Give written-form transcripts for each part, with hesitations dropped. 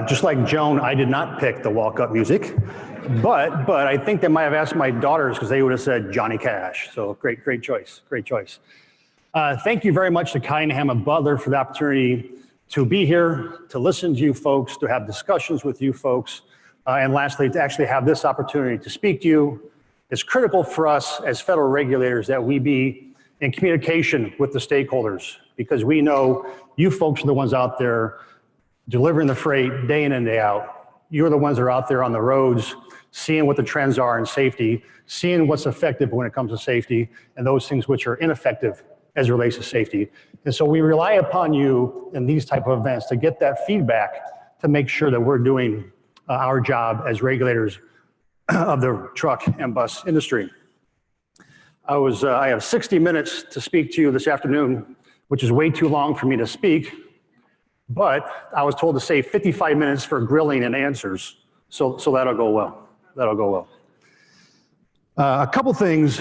Just like Joan, I did not pick the walk-up music, but I think they might have asked my daughters because they would have said Johnny Cash. So great choice, great choice. Thank you very much to Cunningham and Butler for the opportunity to be here, to listen to you folks, to have discussions with you folks, and lastly, to actually have this opportunity to speak to you. It's critical for us as federal regulators that we be in communication with the stakeholders, because we know you folks are the ones out there delivering the freight day in and day out. You're the ones that are out there on the roads, seeing what the trends are in safety, seeing what's effective when it comes to safety, and those things which are ineffective as it relates to safety. And so we rely upon you in these type of events to get that feedback to make sure that we're doing our job as regulators of the truck and bus industry. I have 60 minutes to speak to you this afternoon, which is way too long for me to speak, but I was told to save 55 minutes for grilling and answers, so that'll go well. That'll go well. A couple things.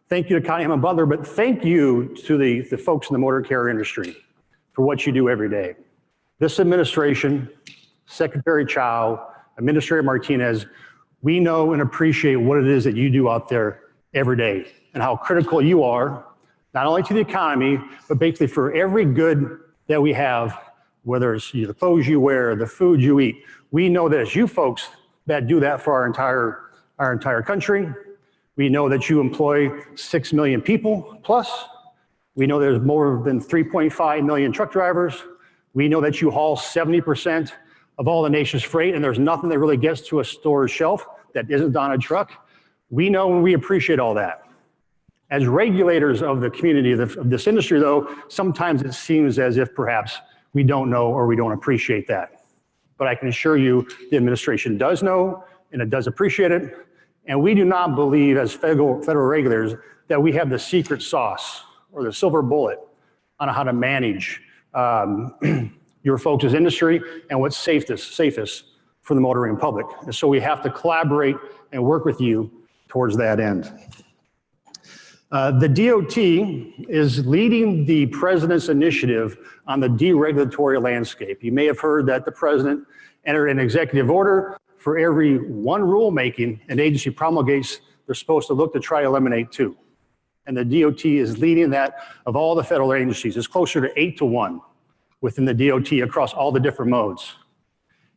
Thank you to Cunningham and Butler, but thank you to the folks in the motor carrier industry for what you do every day. This administration, Secretary Chow, Administrator Martinez, we know and appreciate what it is that you do out there every day and how critical you are, not only to the economy, but basically for every good that we have, whether it's the clothes you wear, the food you eat. We know that it's you folks that do that for our entire country. We know that you employ 6 million people plus. We know there's more than 3.5 million truck drivers. We know that you haul 70% of all the nation's freight, and there's nothing that really gets to a store's shelf that isn't on a truck. We know and we appreciate all that. As regulators of the community of this industry, though, sometimes it seems as if perhaps we don't know or we don't appreciate that. But I can assure you the administration does know and it does appreciate it. And we do not believe as federal regulators that we have the secret sauce or the silver bullet on how to manage your folks' industry and what's safest for the motoring public. And so we have to collaborate and work with you towards that end. The DOT is leading the president's initiative on the deregulatory landscape. You may have heard that the president entered an executive order. For every one rulemaking an agency promulgates, they're supposed to look to try to eliminate 2. And the DOT is leading that of all the federal agencies. It's closer to 8-to-1 within the DOT across all the different modes.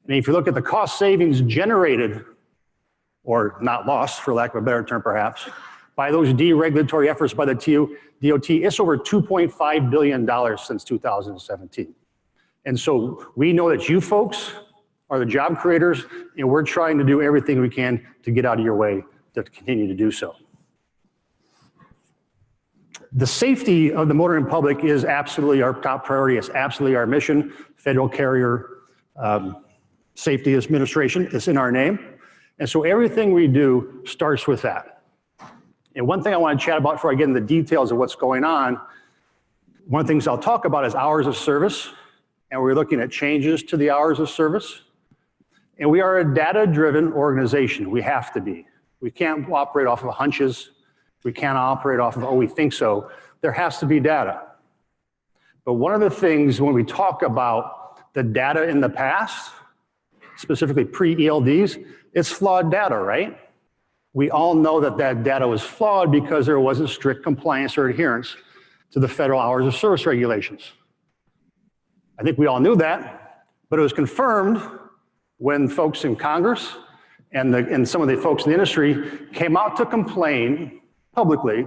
And if you look at the cost savings generated, or not lost for lack of a better term perhaps, by those deregulatory efforts by the DOT, it's over $2.5 billion since 2017. And so we know that you folks are the job creators, and we're trying to do everything we can to get out of your way to continue to do so. The safety of the motoring public is absolutely our top priority. It's absolutely our mission. Federal Carrier Safety Administration is in our name. And so everything we do starts with that. And one thing I want to chat about before I get into the details of what's going on, one of the things I'll talk about is hours of service. And we're looking at changes to the hours of service. And we are a data-driven organization. We have to be. We can't operate off of hunches. We can't operate off of, oh, we think so. There has to be data. But one of the things when we talk about the data in the past, specifically pre-ELDs, it's flawed data, right? We all know that that data was flawed because there wasn't strict compliance or adherence to the federal hours of service regulations. I think we all knew that, but it was confirmed when folks in Congress and some of the folks in the industry came out to complain publicly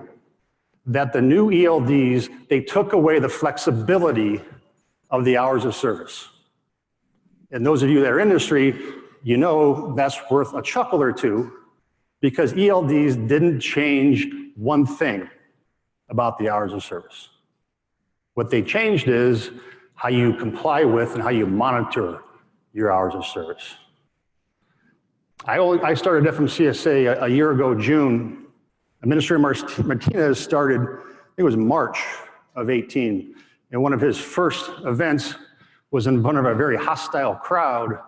that the new ELDs, they took away the flexibility of the hours of service. And those of you that are in industry, you know that's worth a chuckle or two because ELDs didn't change one thing about the hours of service. What they changed is how you comply with and how you monitor your hours of service. I started FMCSA a year ago, June. Administrator Martinez started, I think it was March of 18. And one of his first events was in front of a very hostile crowd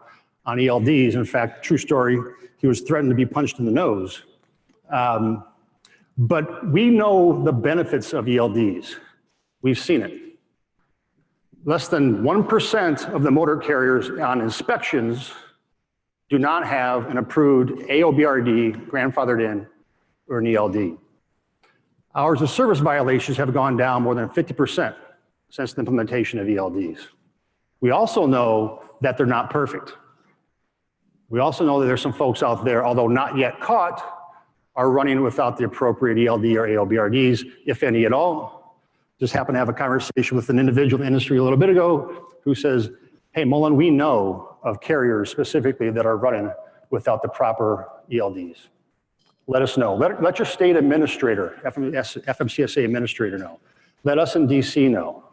on ELDs. In fact, true story, he was threatened to be punched in the nose. But we know the benefits of ELDs. We've seen it. Less than 1% of the motor carriers on inspections do not have an approved AOBRD grandfathered in or an ELD. Hours of service violations have gone down more than 50% since the implementation of ELDs. We also know that they're not perfect. We also know that there's some folks out there, although not yet caught, are running without the appropriate ELD or AOBRDs, if any at all. Just happened to have a conversation with an individual in the industry a little bit ago who says, hey, Mullen, we know of carriers specifically that are running without the proper ELDs. Let us know. Let your state administrator, FMCSA administrator know. Let us in DC know.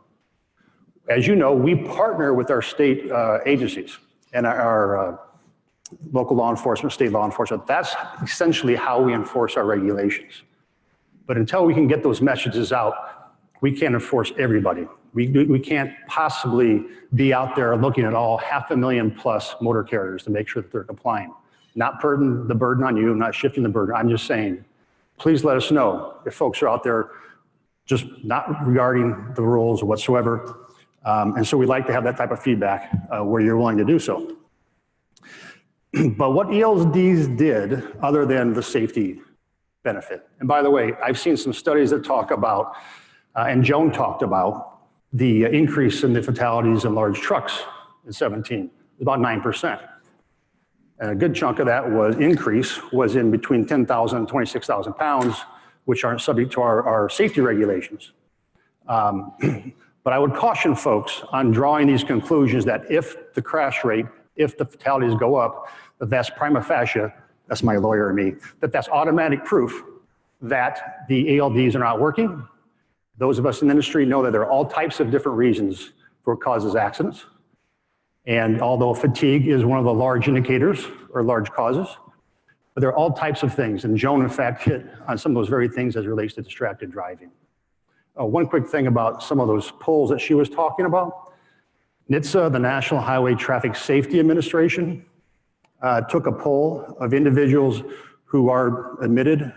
As you know, we partner with our state agencies and our local law enforcement, state law enforcement. That's essentially how we enforce our regulations. But until we can get those messages out, we can't enforce everybody. We can't possibly be out there looking at all 500,000+ motor carriers to make sure that they're complying. Not putting the burden on you, not shifting the burden. I'm just saying, please let us know if folks are out there just not regarding the rules whatsoever. And so we'd like to have that type of feedback where you're willing to do so. But what ELDs did, other than the safety benefit, and by the way, I've seen some studies that talk about, and Joan talked about, the increase in the fatalities in large trucks in 17, about 9%. And a good chunk of that was in between 10,000 and 26,000 pounds, which aren't subject to our safety regulations. But I would caution folks on drawing these conclusions that if the crash rate, if the fatalities go up, that's prima facie, that's my lawyer and me, that's automatic proof that the ALDs are not working. Those of us in the industry know that there are all types of different reasons for what causes accidents. And although fatigue is one of the large indicators or large causes, but there are all types of things. And Joan, in fact, hit on some of those very things as it relates to distracted driving. One quick thing about some of those polls that she was talking about. NHTSA, the National Highway Traffic Safety Administration, took a poll of individuals who are admitted,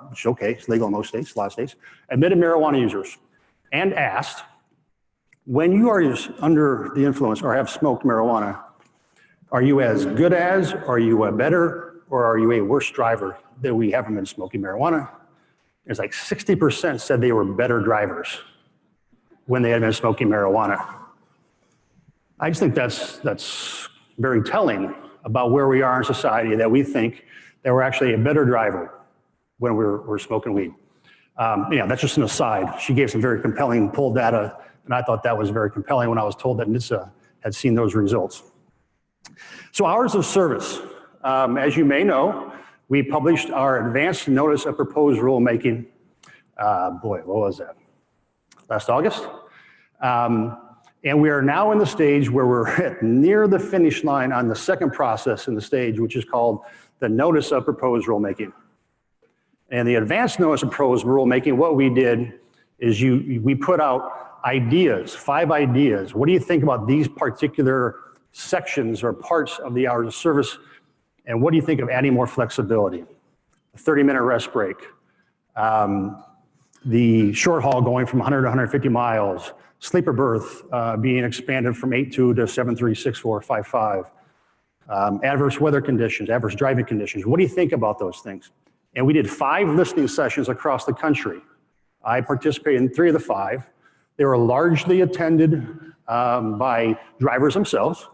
which is okay, it's legal in most states, a lot of states, admitted marijuana users, and asked, when you are under the influence or have smoked marijuana, are you as good as, are you a better, or are you a worse driver that we haven't been smoking marijuana? There's like 60% said they were better drivers when they had been smoking marijuana. I just think that's very telling about where we are in society, that we think that we're actually a better driver when we're smoking weed. That's just an aside. She gave some very compelling poll data, and I thought that was very compelling when I was told that NHTSA had seen those results. So hours of service. As you may know, we published our advanced notice of proposed rulemaking, what was that? Last August. And we are now in the stage where we're near the finish line on the second process in the stage, which is called the notice of proposed rulemaking. And the advanced notice of proposed rulemaking, what we did is we put out ideas, 5 ideas. What do you think about these particular sections or parts of the hours of service? And what do you think of adding more flexibility? A 30-minute rest break, the short haul going from 100 to 150 miles, sleeper berth being expanded from 8.2 to 7.3, 6.4, 5.5, adverse weather conditions, adverse driving conditions. What do you think about those things? And we did 5 listening sessions across the country. I participated in 3 of the 5. They were largely attended by drivers themselves.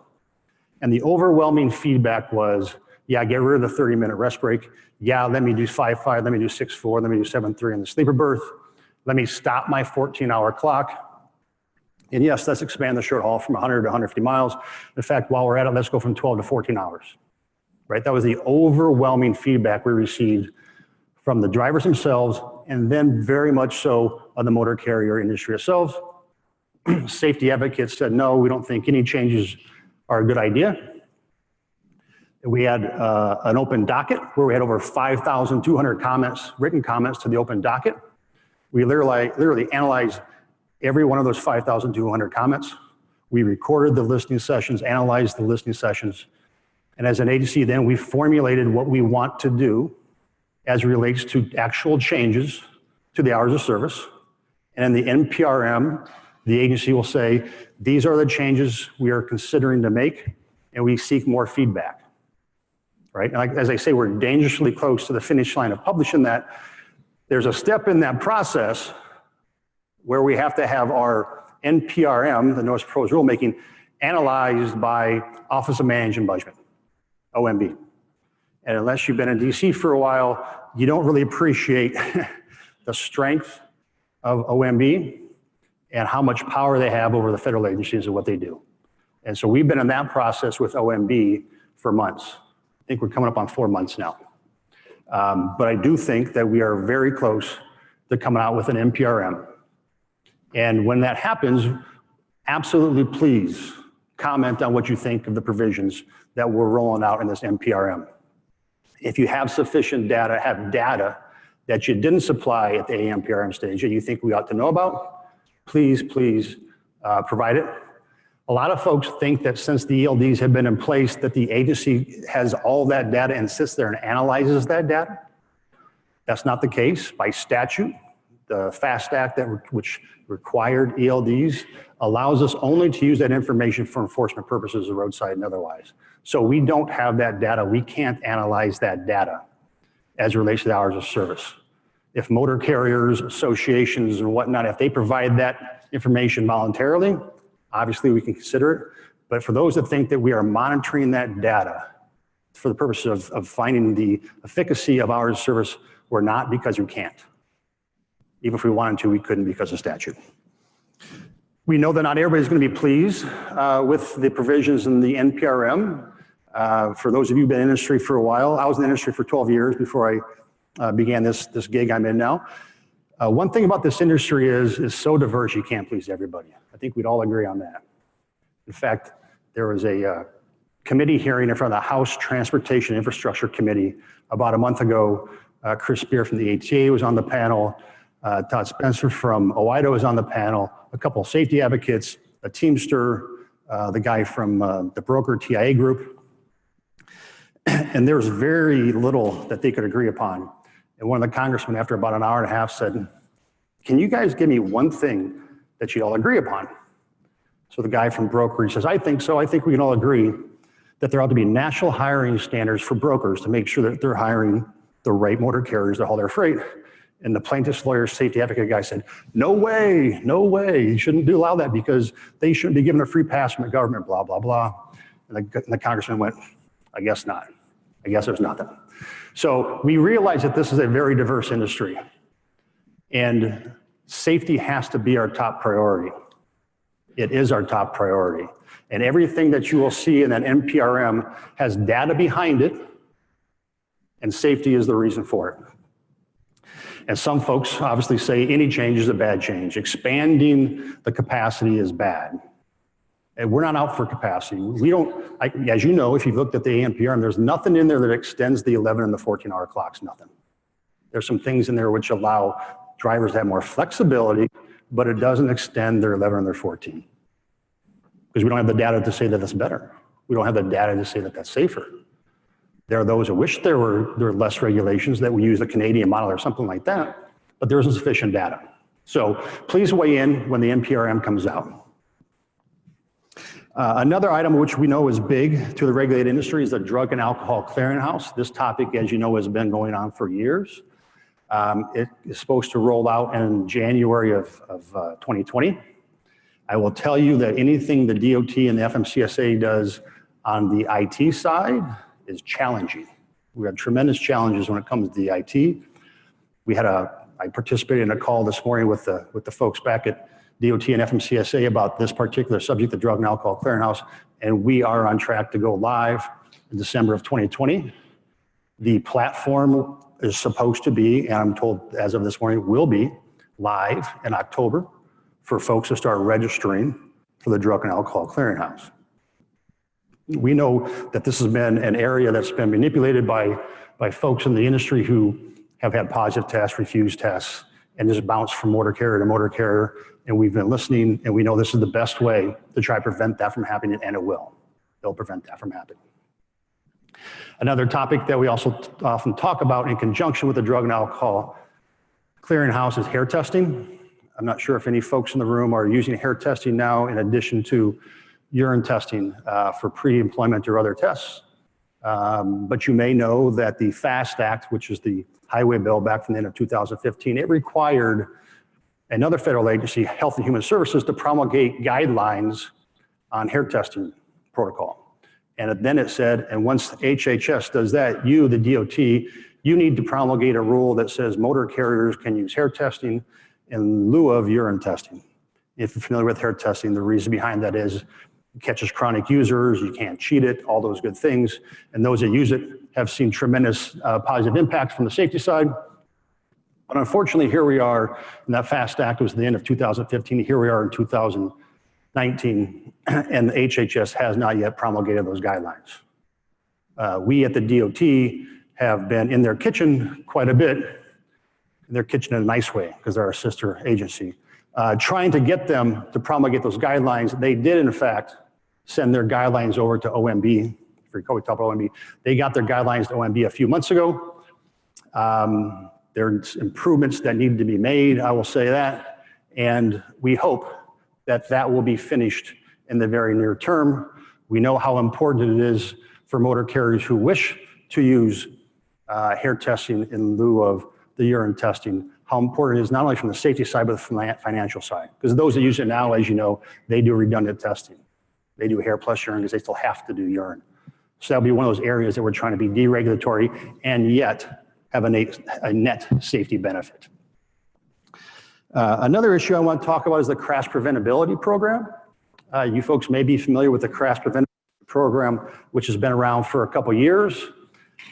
And the overwhelming feedback was, yeah, get rid of the 30-minute rest break. Yeah, let me do 5.5, let me do 6.4, let me do 7.3 in the sleeper berth. Let me stop my 14-hour clock. And yes, let's expand the short haul from 100 to 150 miles. In fact, while we're at it, let's go from 12 to 14 hours. Right? That was the overwhelming feedback we received from the drivers themselves, and then very much so on the motor carrier industry itself. Safety advocates said, no, we don't think any changes are a good idea. We had an open docket where we had over 5,200 comments, written comments to the open docket. We literally analyzed every one of those 5,200 comments. We recorded the listening sessions, analyzed the listening sessions, and as an agency then we formulated what we want to do as it relates to actual changes to the hours of service. And in the NPRM, the agency will say, these are the changes we are considering to make, and we seek more feedback, right? And like, as I say, we're dangerously close to the finish line of publishing that. There's a step in that process where we have to have our NPRM, the Notice of Proposed Rulemaking, analyzed by Office of Management Budget, OMB. And unless you've been in DC for a while, you don't really appreciate the strength of OMB and how much power they have over the federal agencies and what they do. And so we've been in that process with OMB for months. I think we're coming up on 4 months now. But I do think that we are very close to coming out with an NPRM. And when that happens, absolutely please comment on what you think of the provisions that we're rolling out in this NPRM. If you have sufficient data, have data that you didn't supply at the ANPRM stage that you think we ought to know about, please provide it. A lot of folks think that since the ELDs have been in place that the agency has all that data and sits there and analyzes that data. That's not the case. By statute, the FAST Act, which required ELDs, allows us only to use that information for enforcement purposes, roadside and otherwise. So we don't have that data. We can't analyze that data as it relates to the hours of service. If motor carriers, associations and whatnot, if they provide that information voluntarily, obviously we can consider it. But for those that think that we are monitoring that data for the purpose of finding the efficacy of hours of service, we're not, because we can't. Even if we wanted to, we couldn't because of statute. We know that not everybody's going to be pleased with the provisions in the NPRM. For those of you who've been in the industry for a while, I was in the industry for 12 years before I began this gig I'm in now. One thing about this industry is so diverse, you can't please everybody. I think we'd all agree on that. In fact, there was a committee hearing in front of the House Transportation Infrastructure Committee about a month ago. Chris Spear from the ATA was on the panel. Todd Spencer from OIDA was on the panel. A couple of safety advocates, a Teamster, the guy from the broker TIA group. And there was very little that they could agree upon. And one of the congressmen, after about an hour and a half, said, "Can you guys give me one thing that you all agree upon?" So the guy from brokerage says, "I think so. I think we can all agree that there ought to be national hiring standards for brokers to make sure that they're hiring the right motor carriers to haul their freight." And the plaintiff's lawyer, safety advocate guy said, no way, you shouldn't allow that because they shouldn't be given a free pass from the government, blah, blah, blah. And the congressman went, I guess not. I guess there's nothing. So we realize that this is a very diverse industry and safety has to be our top priority. It is our top priority. And everything that you will see in that NPRM has data behind it, and safety is the reason for it. And some folks obviously say any change is a bad change. Expanding the capacity is bad. And we're not out for capacity. We don't, as you know, if you've looked at the ANPRM, there's nothing in there that extends the 11 and the 14-hour clocks, nothing. There's some things in there which allow drivers to have more flexibility, but it doesn't extend their 11 and their 14. Because we don't have the data to say that it's better. We don't have the data to say that that's safer. There are those who wish there were less regulations, that we use the Canadian model or something like that, but there isn't sufficient data. So please weigh in when the NPRM comes out. Another item which we know is big to the regulated industry is the Drug and Alcohol Clearinghouse. This topic, as you know, has been going on for years. It is supposed to roll out in January of 2020. I will tell you that anything the DOT and the FMCSA does on the IT side is challenging. We have tremendous challenges when it comes to the IT. I participated in a call this morning with the folks back at DOT and FMCSA about this particular subject, the Drug and Alcohol Clearinghouse, and we are on track to go live in December of 2020. The platform is supposed to be, and I'm told as of this morning, will be live in October for folks to start registering for the Drug and Alcohol Clearinghouse. We know that this has been an area that's been manipulated by folks in the industry who have had positive tests, refused tests, and just bounced from motor carrier to motor carrier. And we've been listening, and we know this is the best way to try to prevent that from happening, and it will. They'll prevent that from happening. Another topic that we also often talk about in conjunction with the Drug and Alcohol Clearinghouse is hair testing. I'm not sure if any folks in the room are using hair testing now in addition to urine testing for pre-employment or other tests. But you may know that the FAST Act, which is the highway bill back from the end of 2015, it required another federal agency, Health and Human Services, to promulgate guidelines on hair testing protocol. And then it said, and once HHS does that, you, the DOT, you need to promulgate a rule that says motor carriers can use hair testing in lieu of urine testing. If you're familiar with hair testing, the reason behind that is it catches chronic users, you can't cheat it, all those good things. And those that use it have seen tremendous positive impact from the safety side. But unfortunately, here we are, and that FAST Act was the end of 2015, here we are in 2019, and the HHS has not yet promulgated those guidelines. We at the DOT have been in their kitchen quite a bit, in their kitchen in a nice way, because they're our sister agency, trying to get them to promulgate those guidelines. They did, in fact, send their guidelines over to OMB. If you recall, we talked about OMB. They got their guidelines to OMB a few months ago. There's improvements that need to be made, I will say that, and we hope that that will be finished in the very near term. We know how important it is for motor carriers who wish to use hair testing in lieu of the urine testing, how important it is not only from the safety side, but from the financial side. Because those that use it now, as you know, they do redundant testing. They do hair plus urine because they still have to do urine. So that'll be one of those areas that we're trying to be deregulatory and yet have a net safety benefit. Another issue I want to talk about is the crash preventability program. You folks may be familiar with the crash preventability program, which has been around for a couple years.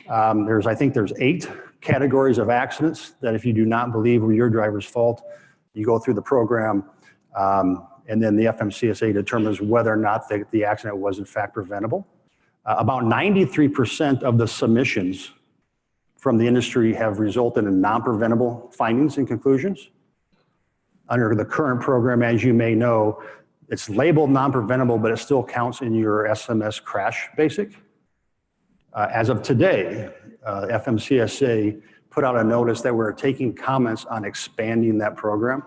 I think there's 8 categories of accidents that if you do not believe were your driver's fault, you go through the program, and then the FMCSA determines whether or not the accident was in fact preventable. About 93% of the submissions from the industry have resulted in non-preventable findings and conclusions. Under the current program, as you may know, it's labeled non-preventable, but it still counts in your SMS crash basic. As of today, FMCSA put out a notice that we're taking comments on expanding that program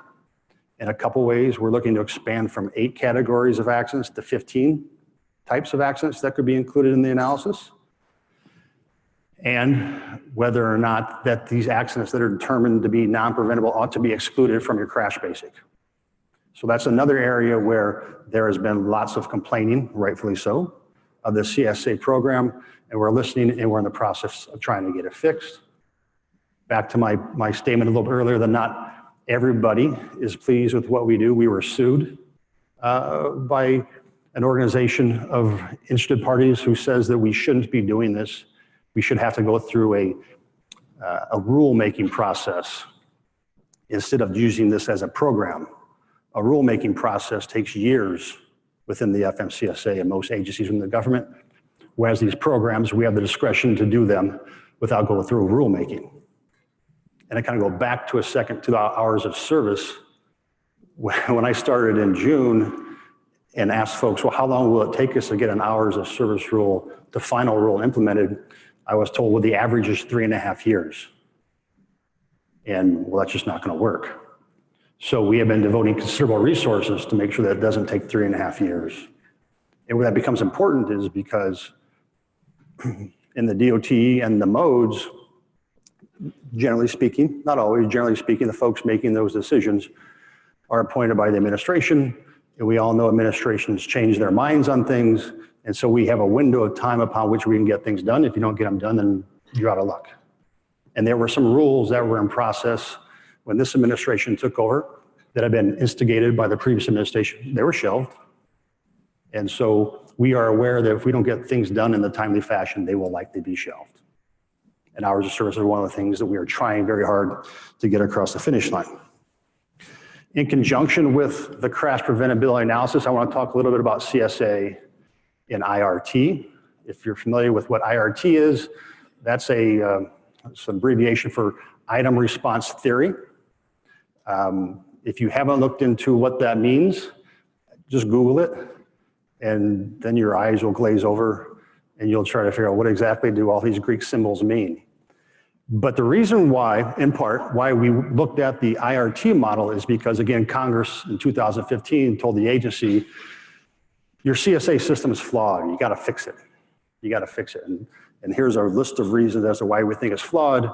in a couple ways. We're looking to expand from 8 categories of accidents to 15 types of accidents that could be included in the analysis, and whether or not that these accidents that are determined to be non-preventable ought to be excluded from your crash basic. So that's another area where there has been lots of complaining, rightfully so, of the CSA program, and we're listening and we're in the process of trying to get it fixed. Back to my statement a little bit earlier that not everybody is pleased with what we do. We were sued by an organization of interested parties who says that we shouldn't be doing this. We should have to go through a rulemaking process instead of using this as a program. A rulemaking process takes years within the FMCSA and most agencies in the government, whereas these programs, we have the discretion to do them without going through rulemaking. And I kind of go back to a second to the hours of service. When I started in June and asked folks, well, how long will it take us to get an hours of service rule, the final rule implemented? I was told, well, the average is 3.5 years. And well, that's just not going to work. So we have been devoting considerable resources to make sure that it doesn't take 3.5 years. And where that becomes important is because in the DOT and the modes, generally speaking, not always, generally speaking, the folks making those decisions are appointed by the administration. And we all know administrations change their minds on things. And so we have a window of time upon which we can get things done. If you don't get them done, then you're out of luck. And there were some rules that were in process when this administration took over that had been instigated by the previous administration. They were shelved. And so we are aware that if we don't get things done in the timely fashion, they will likely be shelved. And hours of service are one of the things that we are trying very hard to get across the finish line. In conjunction with the crash preventability analysis, I want to talk a little bit about CSA and IRT. If you're familiar with what IRT is, that's it's an abbreviation for item response theory. If you haven't looked into what that means, just Google it, and then your eyes will glaze over, and you'll try to figure out what exactly do all these Greek symbols mean. But the reason why, in part, why we looked at the IRT model is because, again, Congress in 2015 told the agency, your CSA system is flawed. You got to fix it. You got to fix it. And here's our list of reasons as to why we think it's flawed.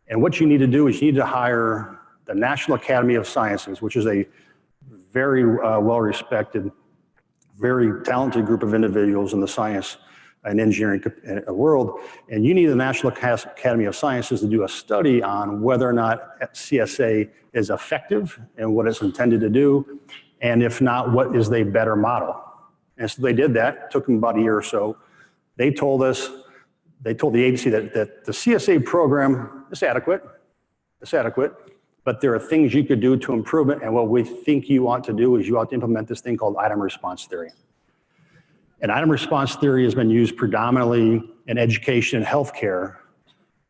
And what you need to do is you need to hire the National Academy of Sciences, which is a very well-respected, very talented group of individuals in the science and engineering world. And you need the National Academy of Sciences to do a study on whether or not CSA is effective and what it's intended to do. And if not, what is the better model? And so they did that. It took them about a year or so. They told us, they told the agency that the CSA program is adequate. It's adequate. But there are things you could do to improve it. And what we think you ought to do is you ought to implement this thing called item response theory. And item response theory has been used predominantly in education and healthcare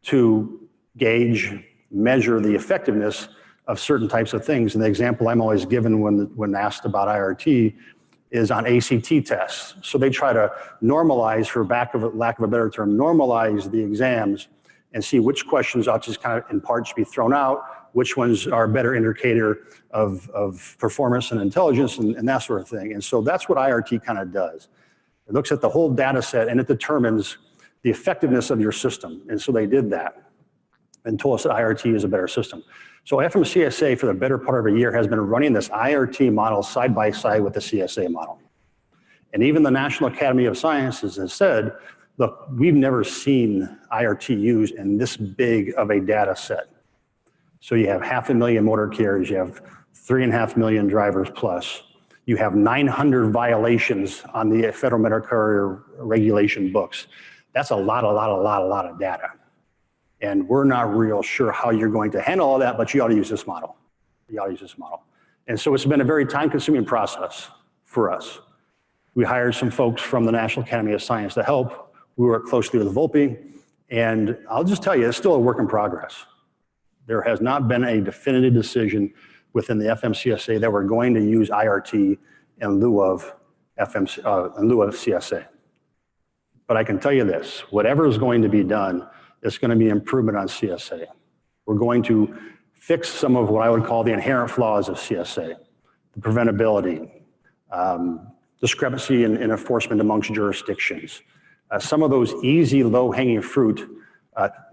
to gauge, measure the effectiveness of certain types of things. And the example I'm always given when asked about IRT is on ACT tests. So they try to normalize, for lack of a better term, normalize the exams and see which questions ought to just kind of in parts be thrown out, which ones are a better indicator of performance and intelligence and that sort of thing. And so that's what IRT kind of does. It looks at the whole data set and it determines the effectiveness of your system. And so they did that and told us that IRT is a better system. So FMCSA for the better part of a year has been running this IRT model side by side with the CSA model. And even the National Academy of Sciences has said, look, we've never seen IRT used in this big of a data set. So you have 500,000 motor carriers, you have 3.5 million drivers plus. You have 900 violations on the Federal Motor Carrier Regulation books. That's a lot of data. And we're not real sure how you're going to handle all that, but you ought to use this model. You ought to use this model. And so it's been a very time-consuming process for us. We hired some folks from the National Academy of Science to help. We work closely with Volpe. And I'll just tell you, it's still a work in progress. There has not been a definitive decision within the FMCSA that we're going to use IRT in lieu of CSA. But I can tell you this, whatever is going to be done, it's going to be improvement on CSA. We're going to fix some of what I would call the inherent flaws of CSA, the preventability, discrepancy in enforcement amongst jurisdictions. Some of those easy, low-hanging fruit,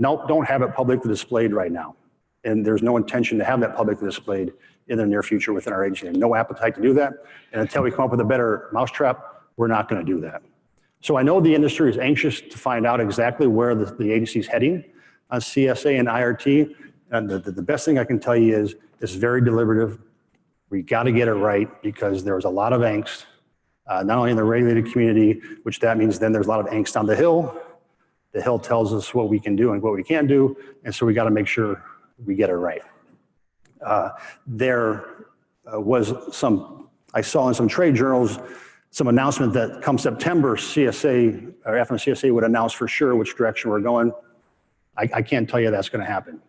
don't have it publicly displayed right now. And there's no intention to have that publicly displayed in the near future within our agency. And no appetite to do that. And until we come up with a better mousetrap, we're not going to do that. So I know the industry is anxious to find out exactly where the agency is heading on CSA and IRT. And the best thing I can tell you is it's very deliberative. We got to get it right because there was a lot of angst, not only in the regulated community, which that means then there's a lot of angst on the Hill. The Hill tells us what we can do and what we can't do. And so we got to make sure we get it right. There was some, I saw in some trade journals, some announcement that come September, CSA or FMCSA would announce for sure which direction we're going. I can't tell you that's going to happen.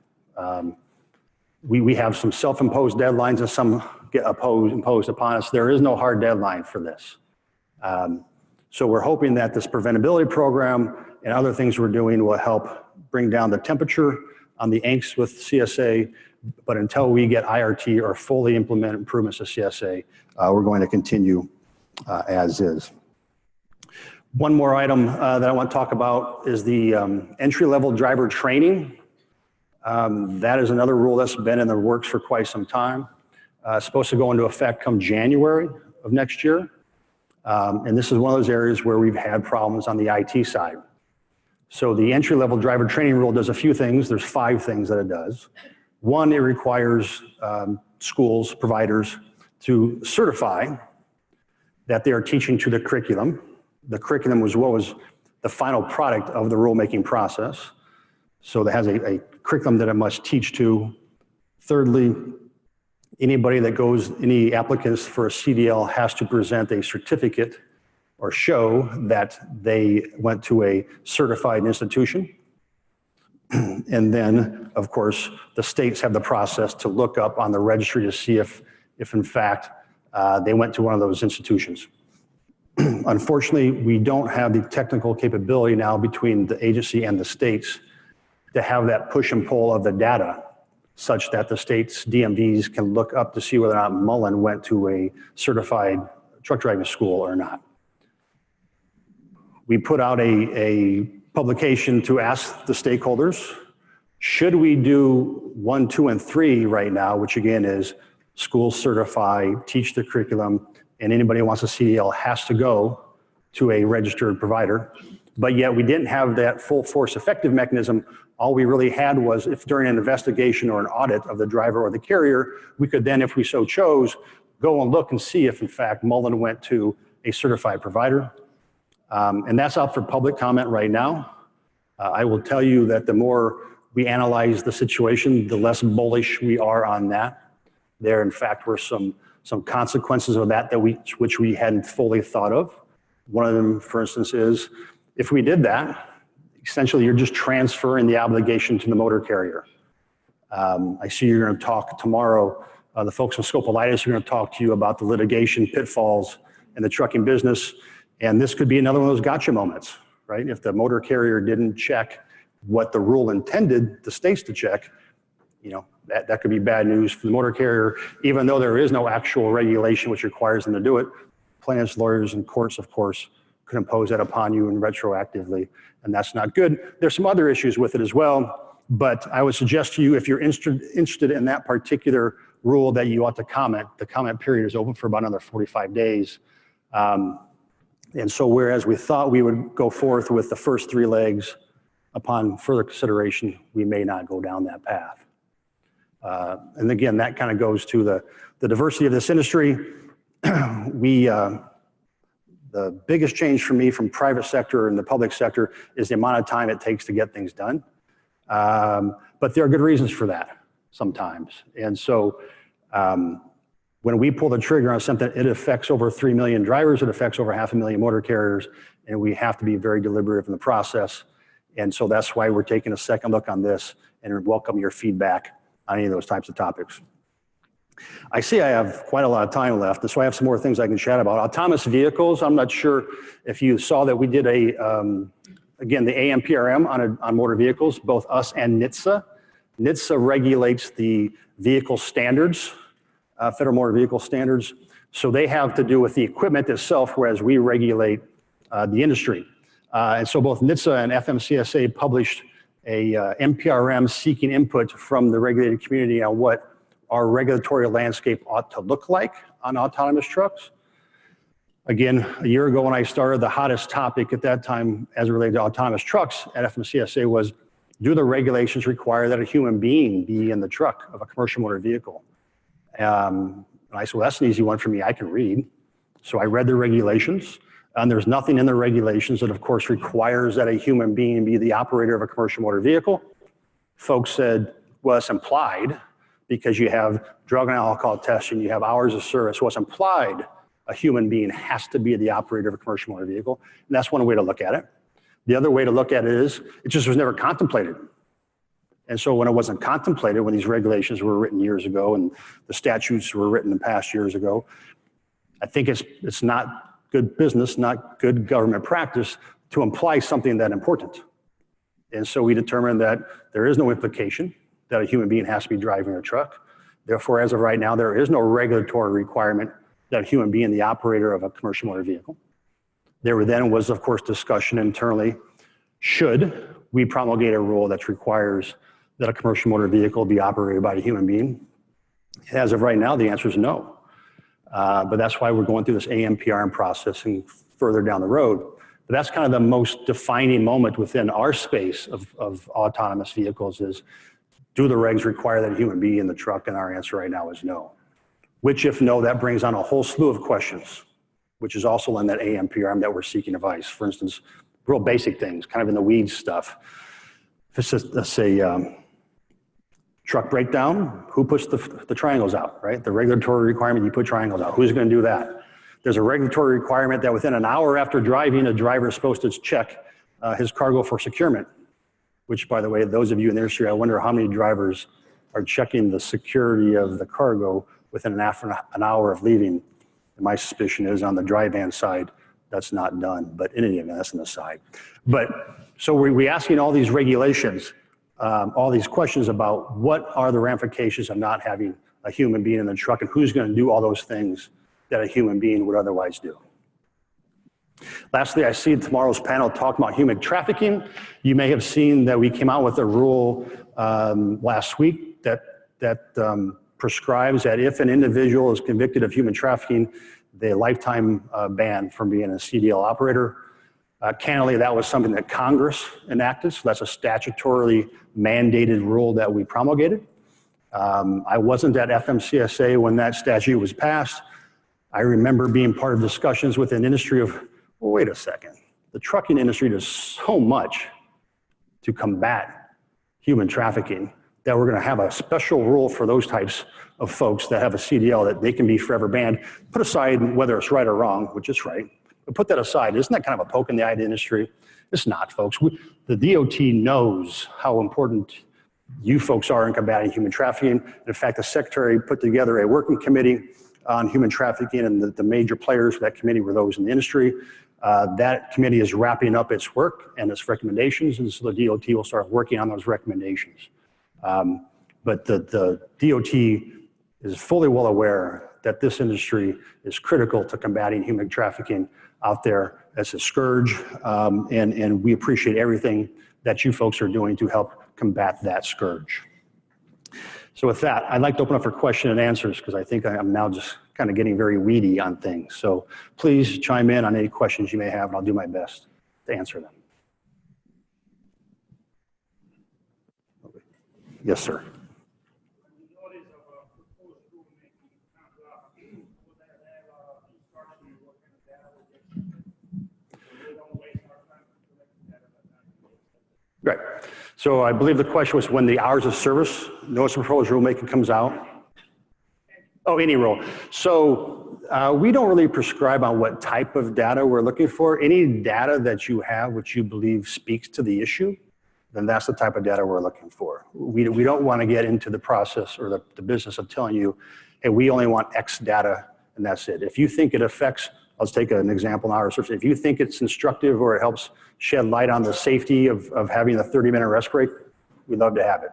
We have some self-imposed deadlines and some get imposed upon us. There is no hard deadline for this. So we're hoping that this preventability program and other things we're doing will help bring down the temperature on the angst with CSA, but until we get IRT or fully implement improvements to CSA, we're going to continue as is. One more item that I want to talk about is the entry-level driver training. That is another rule that's been in the works for quite some time. It's supposed to go into effect come January of next year. And this is one of those areas where we've had problems on the IT side. So the entry-level driver training rule does a few things. There's 5 things that it does. One, it requires schools, providers to certify that they are teaching to the curriculum. The curriculum was what was the final product of the rulemaking process. So that has a curriculum that it must teach to. Thirdly, anybody that goes, any applicants for a CDL has to present a certificate or show that they went to a certified institution. And then, of course, the states have the process to look up on the registry to see if in fact, they went to one of those institutions. Unfortunately, we don't have the technical capability now between the agency and the states to have that push and pull of the data such that the state's DMVs can look up to see whether or not Mullen went to a certified truck driving school or not. We put out a publication to ask the stakeholders, should we do 1, 2, and 3 right now, which again is school certify, teach the curriculum, and anybody who wants a CDL has to go to a registered provider. But yet we didn't have that full force effective mechanism. All we really had was if during an investigation or an audit of the driver or the carrier, we could then, if we so chose, go and look and see if in fact Mullen went to a certified provider. And that's out for public comment right now. I will tell you that the more we analyze the situation, the less bullish we are on that. There, in fact, were some consequences of that which we hadn't fully thought of. One of them, for instance, is if we did that, essentially you're just transferring the obligation to the motor carrier. I see you're going to talk tomorrow. The folks from Scopolitis are going to talk to you about the litigation pitfalls in the trucking business. And this could be another one of those gotcha moments, right? If the motor carrier didn't check what the rule intended the states to check, that could be bad news for the motor carrier, even though there is no actual regulation which requires them to do it. Plaintiffs, lawyers, and courts, of course, could impose that upon you and retroactively, and that's not good. There's some other issues with it as well, but I would suggest to you, if you're interested in that particular rule, that you ought to comment. The comment period is open for about another 45 days. And so whereas we thought we would go forth with the first 3 legs, upon further consideration, we may not go down that path. And again, that kind of goes to the diversity of this industry. The biggest change for me from private sector and the public sector is the amount of time it takes to get things done. But there are good reasons for that sometimes. And so when we pull the trigger on something, it affects over 3 million drivers, it affects over 500,000 motor carriers, and we have to be very deliberative in the process. And so that's why we're taking a second look on this and welcome your feedback on any of those types of topics. I see I have quite a lot of time left, and so I have some more things I can chat about. Autonomous vehicles, I'm not sure if you saw that we did again, the AMPRM on motor vehicles, both us and NHTSA. NHTSA regulates the vehicle standards, Federal Motor Vehicle Standards. So they have to do with the equipment itself, whereas we regulate the industry. And so both NHTSA and FMCSA published a MPRM seeking input from the regulated community on what our regulatory landscape ought to look like on autonomous trucks. Again, a year ago when I started, the hottest topic at that time as it related to autonomous trucks at FMCSA was, do the regulations require that a human being be in the truck of a commercial motor vehicle? And I said, well, that's an easy one for me, I can read. So I read the regulations, and there's nothing in the regulations that of course requires that a human being be the operator of a commercial motor vehicle. Folks said, well, it's implied because you have drug and alcohol testing, you have hours of service. What's implied, a human being has to be the operator of a commercial motor vehicle. And that's one way to look at it. The other way to look at it is, it just was never contemplated. And so when it wasn't contemplated, when these regulations were written years ago and the statutes were written in past years ago, I think it's not good business, not good government practice to imply something that important. And so we determined that there is no implication that a human being has to be driving a truck. Therefore, as of right now, there is no regulatory requirement that a human being the operator of a commercial motor vehicle. There then was, of course, discussion internally, should we promulgate a rule that requires that a commercial motor vehicle be operated by a human being? As of right now, the answer is no. But that's why we're going through this AMPRM process and further down the road. But that's kind of the most defining moment within our space of autonomous vehicles is, do the regs require that a human be in the truck? And our answer right now is no. Which, if no, that brings on a whole slew of questions, which is also in that AMPRM that we're seeking advice. For instance, real basic things, kind of in the weeds stuff. If it's just, let's say, truck breakdown, who puts the triangles out, right? The regulatory requirement, you put triangles out. Who's going to do that? There's a regulatory requirement that within an hour after driving, a driver is supposed to check his cargo for securement, which, by the way, those of you in the industry, I wonder how many drivers are checking the security of the cargo within an hour of leaving. And my suspicion is on the dry van side, that's not done. But in any event, that's an aside. But so we're asking all these regulations, all these questions about what are the ramifications of not having a human being in the truck and who's going to do all those things that a human being would otherwise do. Lastly, I see tomorrow's panel talking about human trafficking. You may have seen that we came out with a rule last week that prescribes that if an individual is convicted of human trafficking, the lifetime ban from being a CDL operator. Candidly, that was something that Congress enacted, so that's a statutorily mandated rule that we promulgated. I wasn't at FMCSA when that statute was passed. I remember being part of discussions with an industry of, well, wait a second. The trucking industry does so much to combat human trafficking that we're going to have a special rule for those types of folks that have a CDL that they can be forever banned. Put aside whether it's right or wrong, which is right, but put that aside. Isn't that kind of a poke in the eye to the industry? It's not, folks. The DOT knows how important you folks are in combating human trafficking. In fact, the Secretary put together a working committee on human trafficking, and the major players for that committee were those in the industry. That committee is wrapping up its work and its recommendations, and so the DOT will start working on those recommendations. But the DOT is fully well aware that this industry is critical to combating human trafficking out there as a scourge, and we appreciate everything that you folks are doing to help combat that scourge. So with that, I'd like to open up for question and answers because I think I'm now just kind of getting very weedy on things. So please chime in on any questions you may have, and I'll do my best to answer them. Yes, sir. Right. So I believe the question was when the hours of service notice of proposed rulemaking comes out. Oh, any rule. So we don't really prescribe on what type of data we're looking for. Any data that you have which you believe speaks to the issue, then that's the type of data we're looking for. We don't want to get into the process or the business of telling you, hey, we only want X data and that's it. If you think it affects, let's take an example in our research. If you think it's instructive or it helps shed light on the safety of having a 30-minute rest break, we'd love to have it.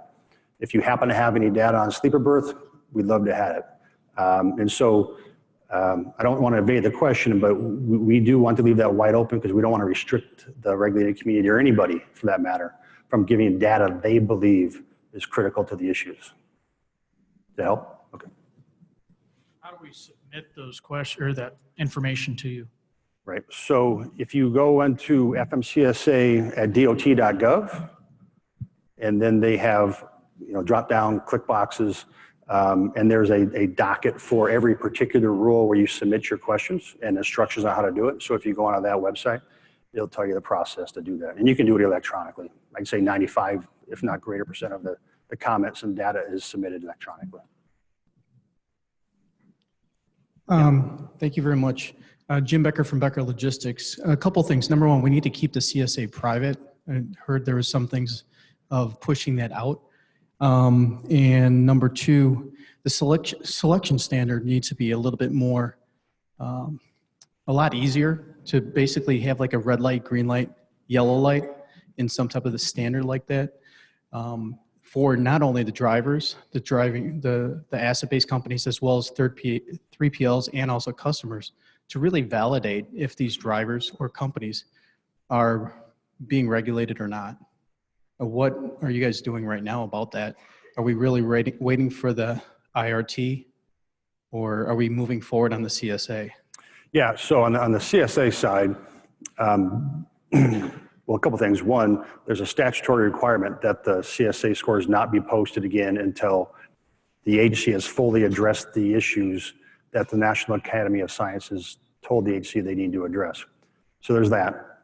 If you happen to have any data on sleeper birth, we'd love to have it. And so I don't want to evade the question, but we do want to leave that wide open because we don't want to restrict the regulated community or anybody for that matter from giving data they believe is critical to the issues. Does that help? Okay. How do we submit those questions or that information to you? Right. So if you go into FMCSA at dot.gov, and then they have drop down click boxes, and there's a docket for every particular rule where you submit your questions and instructions on how to do it. So if you go onto that website, it'll tell you the process to do that. And you can do it electronically. I'd say 95, if not greater percent of the comments and data is submitted electronically. Thank you very much. Jim Becker from Becker Logistics. A couple things. Number one, we need to keep the CSA private. I heard there was some things of pushing that out. And number two, the selection standard needs to be a little bit more, a lot easier to basically have like a red light, green light, yellow light in some type of the standard like that. For not only the drivers, the asset-based companies, as well as 3PLs and also customers, to really validate if these drivers or companies are being regulated or not. What are you guys doing right now about that? Are we really waiting for the IRT, or are we moving forward on the CSA? Yeah, so on the CSA side, well, a couple things. One, there's a statutory requirement that the CSA scores not be posted again until the agency has fully addressed the issues that the National Academy of Sciences told the agency they need to address. So there's that.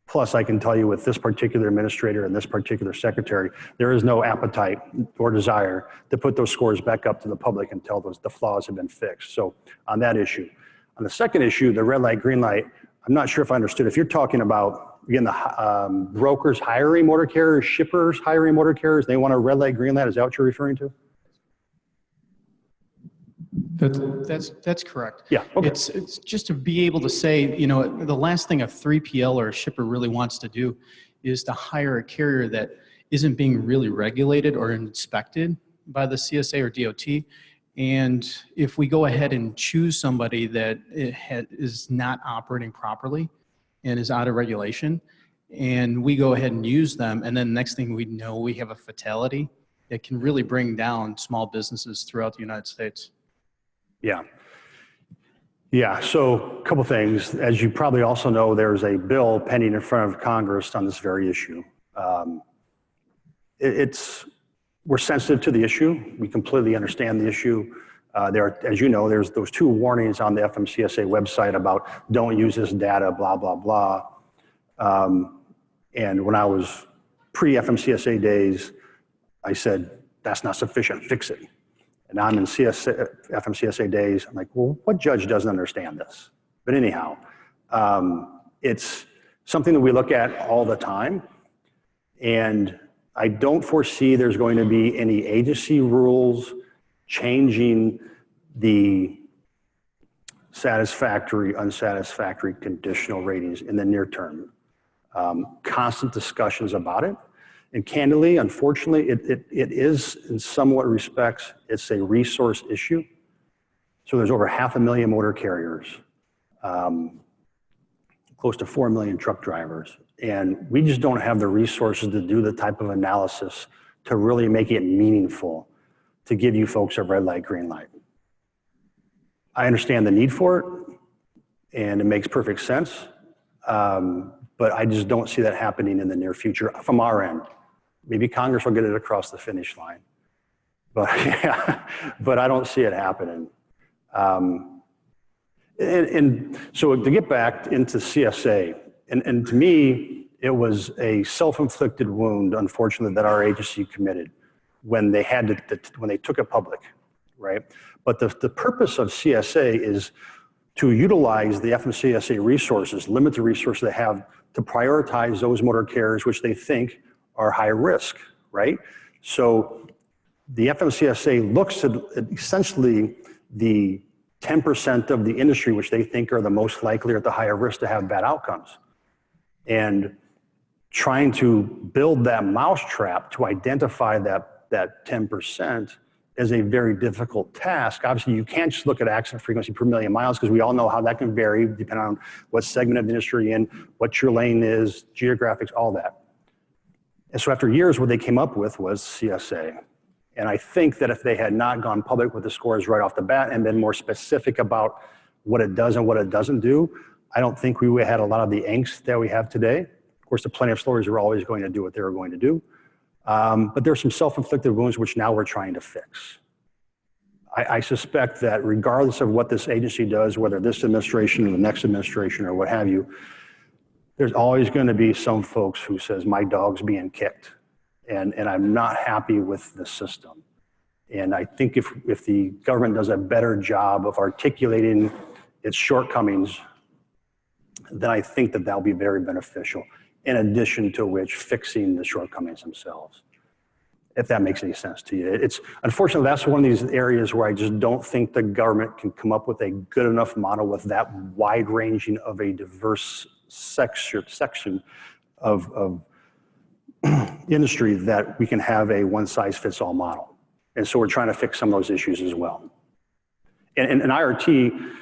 Plus, I can tell you with this particular administrator and this particular secretary, there is no appetite or desire to put those scores back up to the public until the flaws have been fixed. So on that issue. On the second issue, the red light, green light, I'm not sure if I understood. If you're talking about, again, the brokers hiring motor carriers, shippers hiring motor carriers, they want a red light, green light, is that what you're referring to? That's correct. Yeah, okay. It's just to be able to say, the last thing a 3PL or a shipper really wants to do is to hire a carrier that isn't being really regulated or inspected by the CSA or DOT. And if we go ahead and choose somebody that is not operating properly and is out of regulation, and we go ahead and use them, and then next thing we know, we have a fatality, it can really bring down small businesses throughout the United States. Yeah. Yeah, so a couple things. As you probably also know, there's a bill pending in front of Congress on this very issue. We're sensitive to the issue. We completely understand the issue. As you know, there's those 2 warnings on the FMCSA website about don't use this data, blah, blah, blah. And when I was pre-FMCSA days, I said, that's not sufficient, fix it. And now I'm in FMCSA days. I'm like, well, what judge doesn't understand this? But anyhow, it's something that we look at all the time. And I don't foresee there's going to be any agency rules changing the satisfactory, unsatisfactory conditional ratings in the near term. Constant discussions about it. And candidly, unfortunately, it is in somewhat respects, it's a resource issue. So there's over 500,000 motor carriers, close to 4 million truck drivers. And we just don't have the resources to do the type of analysis to really make it meaningful to give you folks a red light, green light. I understand the need for it, and it makes perfect sense. But I just don't see that happening in the near future from our end. Maybe Congress will get it across the finish line, but yeah, but I don't see it happening. And so to get back into CSA, and to me, it was a self-inflicted wound, unfortunately, that our agency committed when they when they took it public, right? But the purpose of CSA is to utilize the FMCSA resources, limited resources they have, to prioritize those motor carriers which they think are high risk, right? So the FMCSA looks at essentially the 10% of the industry which they think are the most likely or at the higher risk to have bad outcomes. And trying to build that mousetrap to identify that 10% is a very difficult task. Obviously, you can't just look at accident frequency per million miles because we all know how that can vary depending on what segment of the industry you're in, what your lane is, geographics, all that. And so after years, what they came up with was CSA. And I think that if they had not gone public with the scores right off the bat and been more specific about what it does and what it doesn't do, I don't think we would have had a lot of the angst that we have today. Of course, the plaintiff lawyers are always going to do what they were going to do. But there's some self-inflicted wounds which now we're trying to fix. I suspect that regardless of what this agency does, whether this administration or the next administration or what have you, there's always going to be some folks who says, my dog's being kicked, and I'm not happy with the system. And I think if the government does a better job of articulating its shortcomings, then I think that that'll be very beneficial, in addition to which fixing the shortcomings themselves, if that makes any sense to you. Unfortunately, that's one of these areas where I just don't think the government can come up with a good enough model with that wide-ranging of a diverse section of industry that we can have a one-size-fits-all model. And so we're trying to fix some of those issues as well. And IRT,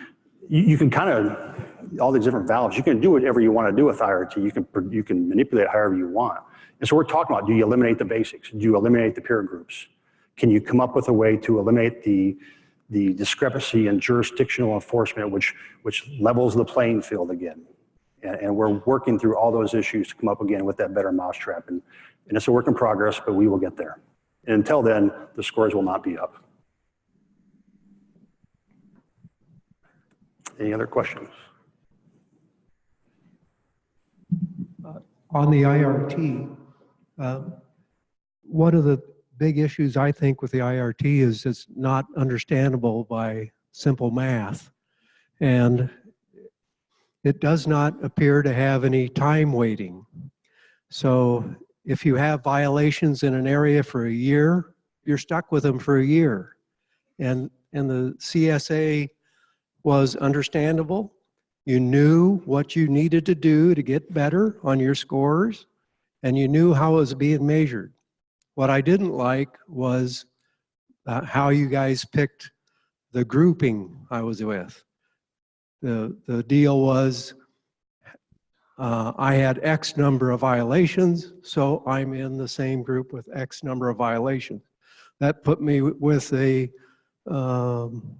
you can kind of, all these different valves, you can do whatever you want to do with IRT. You can manipulate however you want. And so we're talking about, do you eliminate the basics? Do you eliminate the peer groups? Can you come up with a way to eliminate the discrepancy in jurisdictional enforcement, which levels the playing field again? And we're working through all those issues to come up again with that better mousetrap. And it's a work in progress, but we will get there. And until then, the scores will not be up. Any other questions? On the IRT, one of the big issues I think with the IRT is it's not understandable by simple math. And it does not appear to have any time waiting. So if you have violations in an area for a year, you're stuck with them for a year. And the CSA was understandable. You knew what you needed to do to get better on your scores, and you knew how it was being measured. What I didn't like was how you guys picked the grouping I was with. The deal was I had X number of violations, so I'm in the same group with X number of violations. That put me with a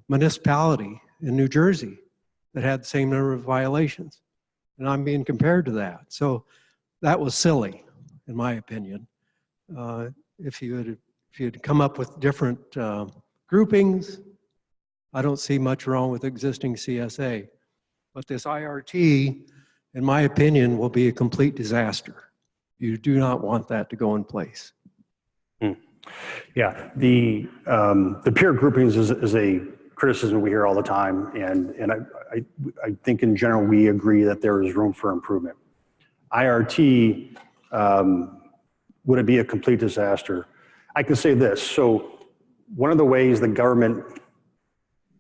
municipality in New Jersey that had the same number of violations. And I'm being compared to that. So that was silly, in my opinion. If you had come up with different groupings, I don't see much wrong with existing CSA. But this IRT, in my opinion, will be a complete disaster. You do not want that to go in place. Yeah, the peer groupings is a criticism we hear all the time, and I think in general we agree that there is room for improvement. IRT, would it be a complete disaster? I can say this. So one of the ways the government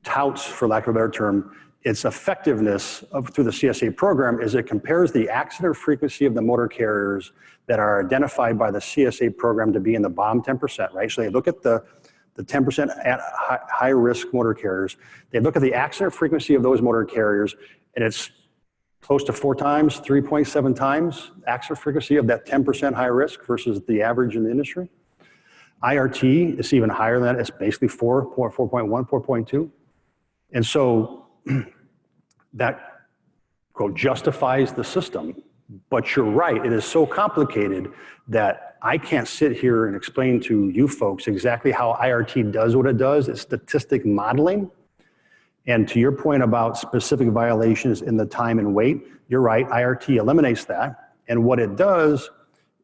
touts, for lack of a better term, its effectiveness through the CSA program is it compares the accident frequency of the motor carriers that are identified by the CSA program to be in the bottom 10%, right? So they look at the 10% at high risk motor carriers. They look at the accident frequency of those motor carriers, and it's close to 4 times, 3.7 times accident frequency of that 10% high risk versus the average in the industry. IRT is even higher than that. It's basically 4.1, 4.2. And so that, quote, justifies the system. But you're right, it is so complicated that I can't sit here and explain to you folks exactly how IRT does what it does. It's statistic modeling. And to your point about specific violations in the time and weight, you're right, IRT eliminates that. And what it does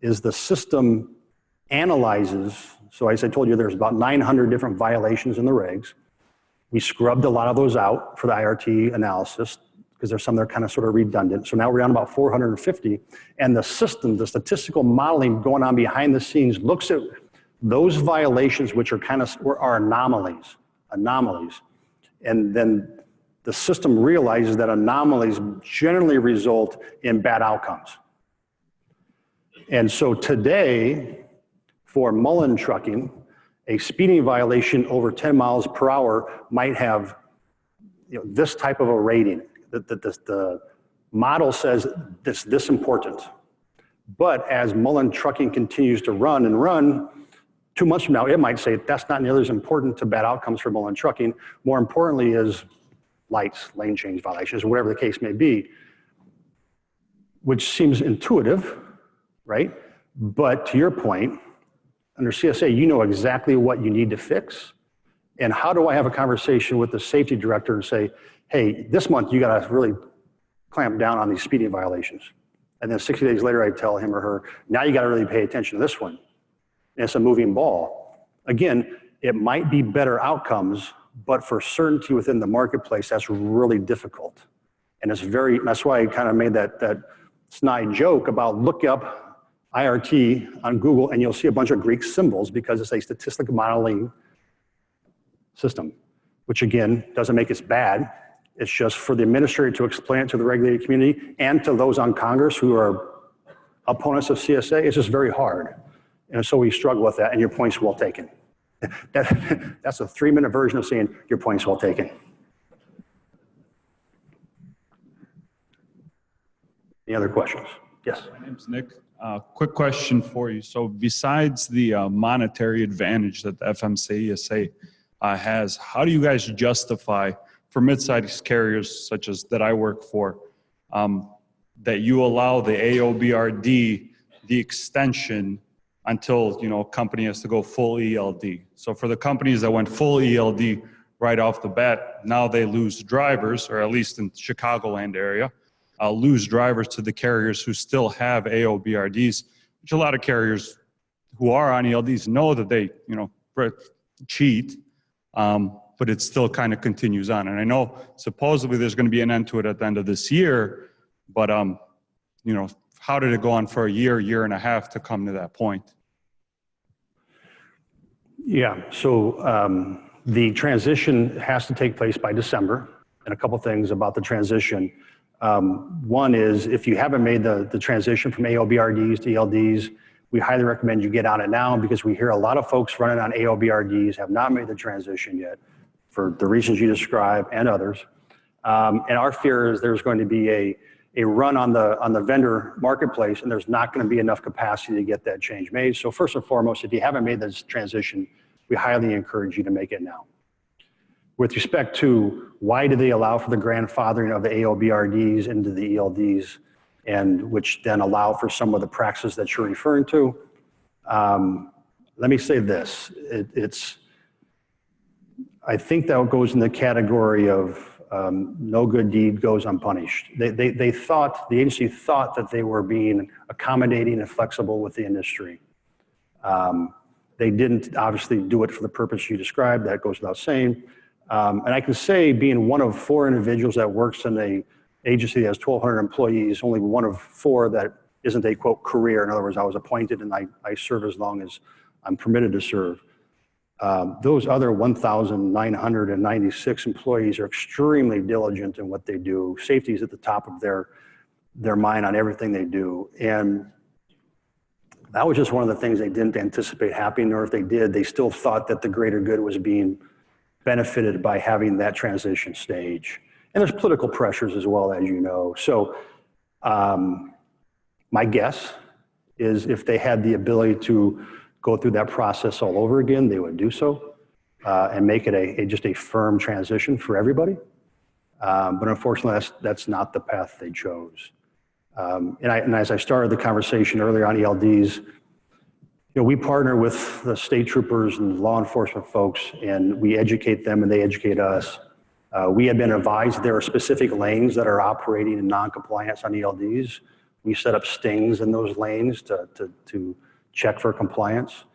is the system analyzes, so as I told you, there's about 900 different violations in the regs. We scrubbed a lot of those out for the IRT analysis because there's some that are kind of sort of redundant. So now we're down about 450. And the system, the statistical modeling going on behind the scenes looks at those violations which are are anomalies. And then the system realizes that anomalies generally result in bad outcomes. And so today, for Mullen trucking, a speeding violation over 10 miles per hour might have this type of a rating. The model says this important. But as Mullen trucking continues to run and run, 2 months from now, it might say that's not nearly as important to bad outcomes for Mullen trucking. More importantly is lights, lane change violations, or whatever the case may be, which seems intuitive, right? But to your point, under CSA, you know exactly what you need to fix. And how do I have a conversation with the safety director and say, hey, this month you gotta really clamp down on these speeding violations. And then 60 days later, I tell him or her, now you gotta really pay attention to this one. And it's a moving ball. Again, it might be better outcomes, but for certainty within the marketplace, that's really difficult. And that's why I kind of made that snide joke about look up IRT on Google and you'll see a bunch of Greek symbols because it's a statistical modeling system, which again, doesn't make it bad. It's just for the administrator to explain it to the regulated community and to those on Congress who are opponents of CSA, it's just very hard. And so we struggle with that, and your point's well taken. That's a 3-minute version of saying your point's well taken. Any other questions? Yes. My name's Nick. Quick question for you. So besides the monetary advantage that the FMCSA has, how do you guys justify for mid-sized carriers such as that I work for, that you allow the AOBRD, the extension until, a company has to go full ELD. So for the companies that went full ELD right off the bat, now they lose drivers, or at least in Chicagoland area, lose drivers to the carriers who still have AOBRDs, which a lot of carriers who are on ELDs know that they, cheat, but it still kind of continues on. And I know supposedly there's going to be an end to it at the end of this year, but, how did it go on for a year and a half to come to that point? Yeah, so the transition has to take place by December, and a couple things about the transition. One is if you haven't made the transition from AOBRDs to ELDs, we highly recommend you get on it now because we hear a lot of folks running on AOBRDs have not made the transition yet for the reasons you described and others. And our fear is there's going to be a run on the vendor marketplace, and there's not going to be enough capacity to get that change made. So first and foremost, if you haven't made this transition, we highly encourage you to make it now. With respect to why do they allow for the grandfathering of the AOBRDs into the ELDs, and which then allow for some of the practices that you're referring to, let me say this. I think that goes in the category of no good deed goes unpunished. They thought, the agency thought that they were being accommodating and flexible with the industry. They didn't obviously do it for the purpose you described, that goes without saying. And I can say, being one of 4 individuals that works in a agency that has 1,200 employees, only one of 4 that isn't a quote career. In other words, I was appointed and I serve as long as I'm permitted to serve. Those other 1,996 employees are extremely diligent in what they do. Safety is at the top of their mind on everything they do. And that was just one of the things they didn't anticipate happening, or if they did, they still thought that the greater good was being benefited by having that transition stage. And there's political pressures as well, as you know. So my guess is if they had the ability to go through that process all over again, they would do so and make it just a firm transition for everybody. But unfortunately, that's not the path they chose. And as I started the conversation earlier on ELDs, we partner with the state troopers and law enforcement folks, and we educate them and they educate us. We have been advised there are specific lanes that are operating in non-compliance on ELDs. We set up stings in those lanes to check for compliance.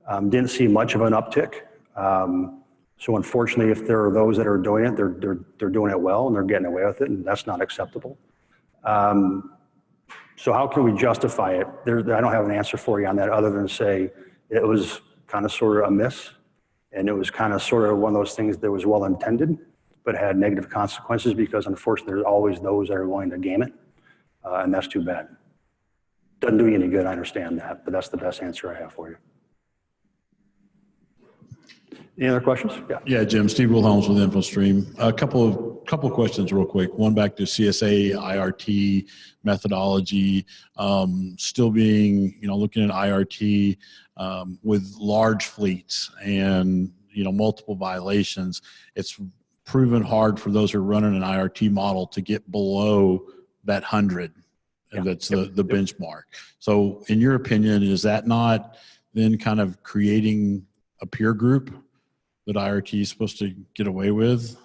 Didn't see much of an uptick. So unfortunately, if there are those that are doing it, they're doing it well and they're getting away with it, and that's not acceptable. So how can we justify it? I don't have an answer for you on that other than say it was kind of sort of a miss, and it was kind of sort of one of those things that was well intended, but had negative consequences because unfortunately there's always those that are willing to game it, and that's too bad. Doesn't do you any good, I understand that, but that's the best answer I have for you. Any other questions? Yeah. Yeah, Jim, Steve Wilhelms with InfoStream. A couple of questions real quick. One back to CSA, IRT methodology, still being, looking at IRT with large fleets and, multiple violations. It's proven hard for those who are running an IRT model to get below that 100. Yeah. That's the benchmark. So in your opinion, is that not then kind of creating a peer group that IRT is supposed to get away with?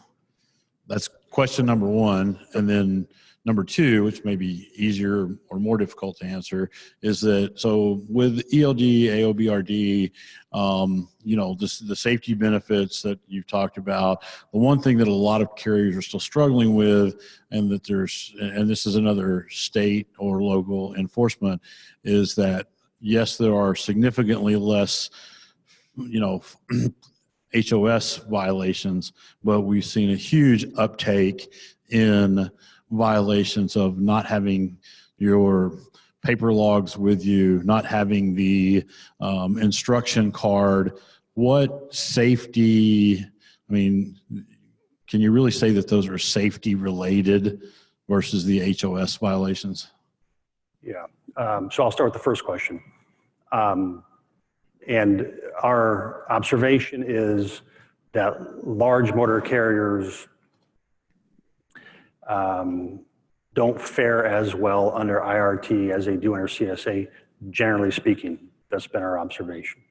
That's question number one. And then number two, which may be easier or more difficult to answer, is that, so with ELD, AOBRD, the safety benefits that you've talked about, the one thing that a lot of carriers are still struggling with, and that and this is another state or local enforcement, is that yes, there are significantly less, HOS violations, but we've seen a huge uptake in violations of not having your paper logs with you, not having the instruction card. What safety, can you really say that those are safety related versus the HOS violations? Yeah, so I'll start with the first question. And our observation is that large motor carriers don't fare as well under IRT as they do under CSA, generally speaking. That's been our observation.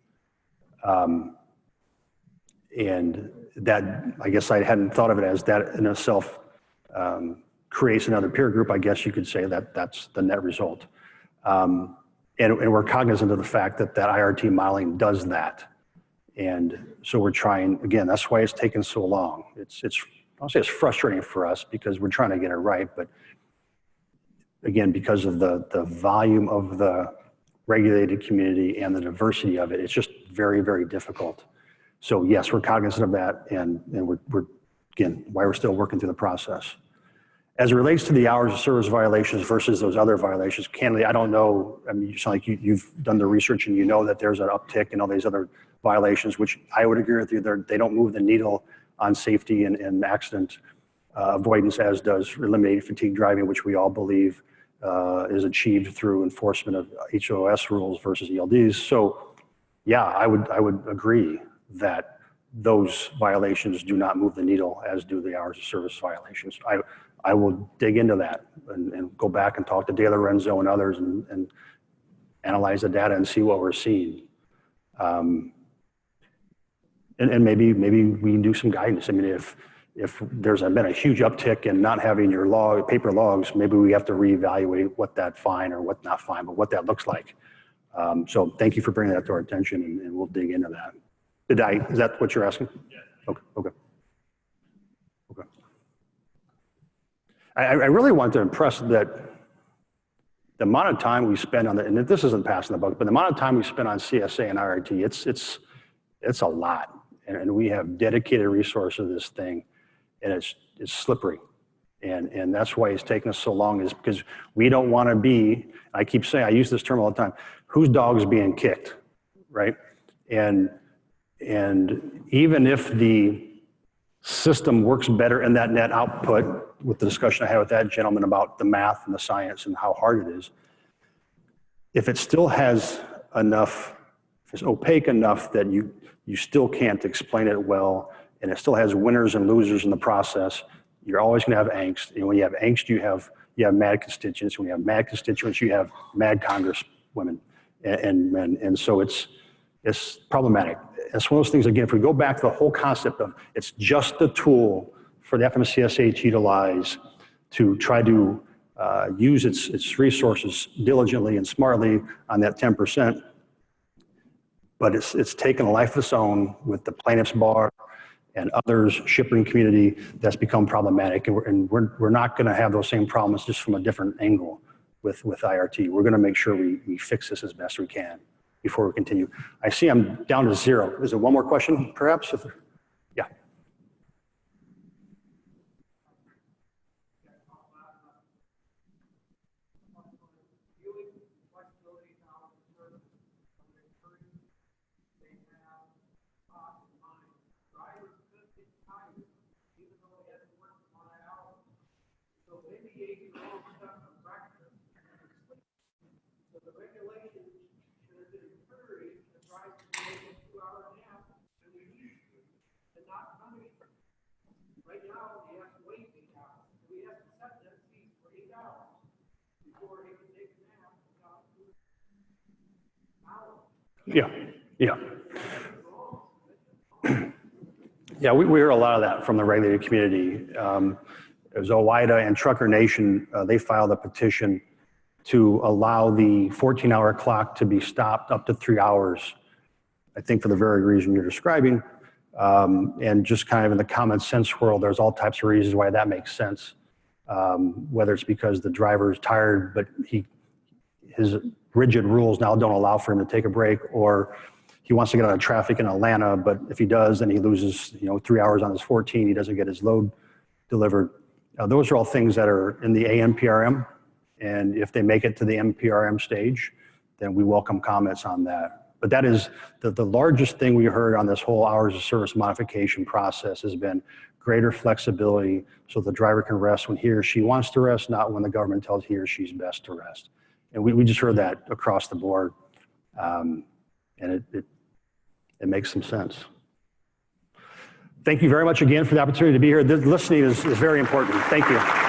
And that, I guess I hadn't thought of it as that in itself creates another peer group. I guess you could say that that's the net result. And we're cognizant of the fact that IRT modeling does that. And so we're trying, again, that's why it's taken so long. I'll say it's frustrating for us because we're trying to get it right, but again, because of the volume of the regulated community and the diversity of it, it's just very, very difficult. So yes, we're cognizant of that, and we're again, why we're still working through the process. As it relates to the hours of service violations versus those other violations, candidly, I don't know. I mean, you sound like you've done the research and you know that there's an uptick in all these other violations, which I would agree with you. They don't move the needle on safety and accident avoidance, as does eliminating fatigue driving, which we all believe is achieved through enforcement of HOS rules versus ELDs. So yeah, I would agree that those violations do not move the needle as do the hours of service violations. I will dig into that and go back and talk to De Lorenzo and others and analyze the data and see what we're seeing. And maybe we can do some guidance. I mean, if there's been a huge uptick in not having your paper logs, maybe we have to reevaluate what that fine or what not fine, but what that looks like. So thank you for bringing that to our attention, and we'll dig into that. Is that what you're asking? Yeah. Okay. I really want to impress that the amount of time we spend on and this isn't passing the buck, but the amount of time we spend on CSA and IRT, it's a lot. And we have dedicated resources to this thing, and it's slippery. And that's why it's taken us so long, is because we don't want to be, I keep saying, I use this term all the time, whose dog is being kicked, right? And even if the system works better in that net output, with the discussion I had with that gentleman about the math and the science and how hard it is, if it still has enough, if it's opaque enough that you still can't explain it well, and it still has winners and losers in the process, you're always going to have angst. And when you have angst, you have mad constituents. When you have mad constituents, you have mad congresswomen and men. And so it's problematic. It's one of those things, again, if we go back to the whole concept of it's just a tool for the FMCSA to utilize to try to use its resources diligently and smartly on that 10%. But it's taken a life of its own with the plaintiffs' bar and others, shipping community, that's become problematic. And we're not going to have those same problems, just from a different angle with IRT. We're going to make sure we fix this as best we can before we continue. I see I'm down to 0. Is there one more question, perhaps? Yeah. Yeah. Yeah, we hear a lot of that from the regulated community. It was OOIDA and Trucker Nation, they filed a petition to allow the 14-hour clock to be stopped up to 3 hours, I think for the very reason you're describing. And just kind of in the common sense world, there's all types of reasons why that makes sense. Whether it's because the driver is tired, but his rigid rules now don't allow for him to take a break, or he wants to get out of traffic in Atlanta, but if he does, then he loses 3 hours on his 14, he doesn't get his load delivered. Those are all things that are in the ANPRM, and if they make it to the NPRM stage, then we welcome comments on that. But that is the largest thing we heard on this whole hours of service modification process has been greater flexibility so the driver can rest when he or she wants to rest, not when the government tells he or she's best to rest. And we just heard that across the board, and it makes some sense. Thank you very much again for the opportunity to be here. This listening is very important. Thank you.